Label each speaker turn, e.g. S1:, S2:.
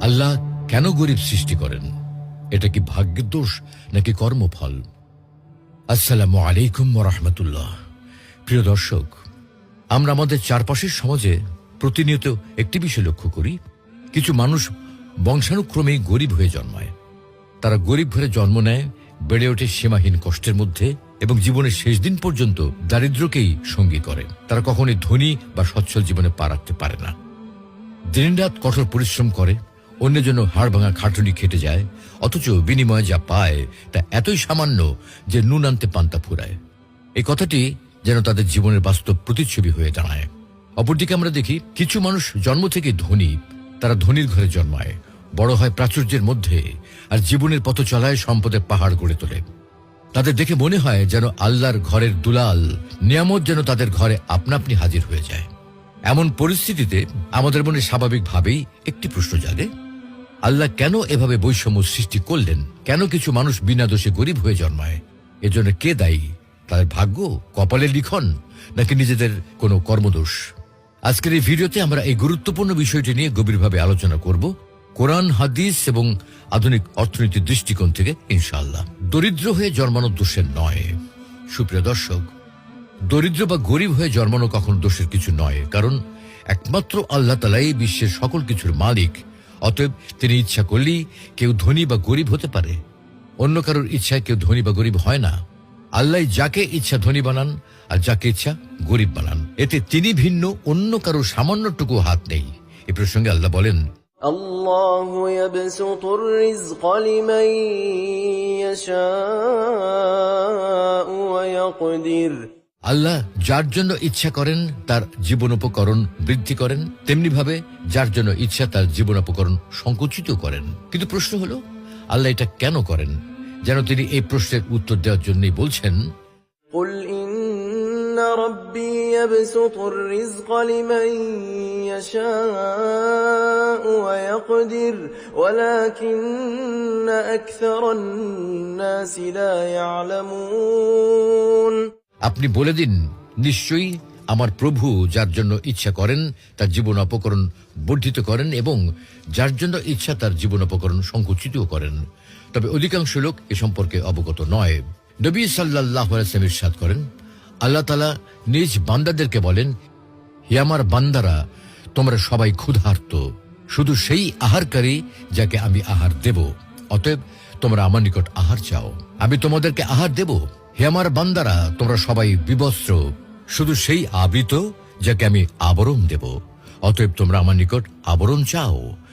S1: আল্লাহ কেন গরিব সৃষ্টি করেন? এটা কি ভাগ্যের দোষ নাকি কর্মফল? আসসালামু আলাইকুম ওয়া রাহমাতুল্লাহ। প্রিয় দর্শক, আমরা আমাদের চারপাশের সমাজে প্রতিনিয়ত একটি বিষয় লক্ষ্য করি, কিছু মানুষ বংশানুক্রমেই গরিব হয়ে জন্মায়। তারা গরিব ঘরে জন্ম নেয়, বেড়ে ওঠে সীমাহীন কষ্টের মধ্যে এবং জীবনের শেষ দিন পর্যন্ত দারিদ্র্যকেই সঙ্গী করে। তারা কখনোই ধনী বা সচ্ছল জীবনে পা রাখতে পারে না। দিনরাত কঠোর পরিশ্রম করে, অন্যের জন্য হাড় ভাঙা খাটুনি খেটে যায়, অথচ বিনিময়ে যা পায় তা এতই সামান্য যে নুন আনতে পান্তা ফুরায়। এই কথাটি যেন তাদের জীবনের বাস্তব প্রতিচ্ছবি হয়ে দাঁড়ায়। অপরদিকে আমরা দেখি কিছু মানুষ জন্ম থেকে ধনী, তারা ধনীর ঘরে জন্মায়, বড় হয় প্রাচুর্যের মধ্যে, আর জীবনের পথ চলায় সম্পদের পাহাড় গড়ে তোলে। তাদের দেখে মনে হয় যেন আল্লাহর ঘরের দুলাল নিয়ামত যেন তাদের ঘরে আপনা আপনি হাজির হয়ে যায়। এমন পরিস্থিতিতে আমাদের মনে স্বাভাবিকভাবেই একটি প্রশ্ন জাগে, আল্লাহ কেন এভাবে বৈষম্য সৃষ্টি করলেন? কেন কিছু মানুষ বিনা দোষে গরিব হয়ে জন্মায়? এজন্য কে দায়ী? তাদের ভাগ্য, কপালের লিখন, নাকি নিজেদের কোনো কর্মদোষ? আজকের এই ভিডিওতে আমরা এই গুরুত্বপূর্ণ বিষয়টি নিয়ে গভীরভাবে আলোচনা করব, কোরআন, হাদিস এবং আধুনিক অর্থনীতির দৃষ্টিকোণ থেকে ইনশাআল্লাহ। দরিদ্র হয়ে জন্মানো দোষের নয়। সুপ্রিয় দর্শক, দরিদ্র বা গরিব হয়ে জন্মানো কখনো দোষের কিছু নয়, কারণ একমাত্র আল্লাহ তাআলাই বিশ্বের সকল কিছুর মালিক। অতএব তিনি ইচ্ছা করলেই কেউ ধনী বা গরিব হতে পারে। অন্য কারোর ইচ্ছায় কেউ ধনী বা গরিব হয় না। আল্লাহ যাকে ইচ্ছা ধনী বানান আর যাকে ইচ্ছা গরিব বানান, এতে তিনি ভিন্ন, অন্য কারোর সামান্যটুকু হাত নেই। এ প্রসঙ্গে আল্লাহ বলেন,
S2: আল্লাহু ইয়াবসুতুর রিজকা লিমান ইয়াশাউ ওয়া ইয়াকদির।
S1: আল্লাহ যার জন্য ইচ্ছা করেন তার জীবনোপকরণ বৃদ্ধি করেন, তেমনি ভাবে যার জন্য ইচ্ছা তার জীবনোপকরণ সংকুচিত করেন। কিন্তু প্রশ্ন হলো, আল্লাহ এটা কেন করেন? যেন তিনি এই প্রশ্নের উত্তর দেওয়ার জন্যই বলছেন,
S2: কুল ইন্না রাব্বী ইয়াবসুতুর রিজকা লিমান ইয়াশাউ ওয়া ইয়াকদির ওয়ালাকিন্না আকসারান নাসি লা ইয়ালামুন।
S1: আপনি বলে দিন, নিশ্চয়ই আমার প্রভু যার জন্য ইচ্ছা করেন তার জীবন অপকরণ বর্ধিত করেন এবং যার জন্য ইচ্ছা তার জীবন অপকরণ সংকুচিত করেন, তবে অধিকাংশ লোক এ সম্পর্কে অবগত নয়। নবী সাল্লাল্লাহু আলাইহি ওয়াসাল্লাম ইরশাদ করেন, আল্লাহ তাআলা নিজ বান্দাদেরকে বলেন, হে আমার বান্দারা, তোমরা সবাই ক্ষুধার্ত, শুধু সেই আহারকারী যাকে আমি আহার দেব। অতএব তোমরা আমার নিকট আহার চাও, আমি তোমাদেরকে আহার দেব। হে আমার বান্দারা, তোমরা সবাই বিবস্ত্র, শুধু সেই আবৃত যাকে আমি আবরণ দেব। অতএব তোমরা আমার নিকট আবরণ চাও,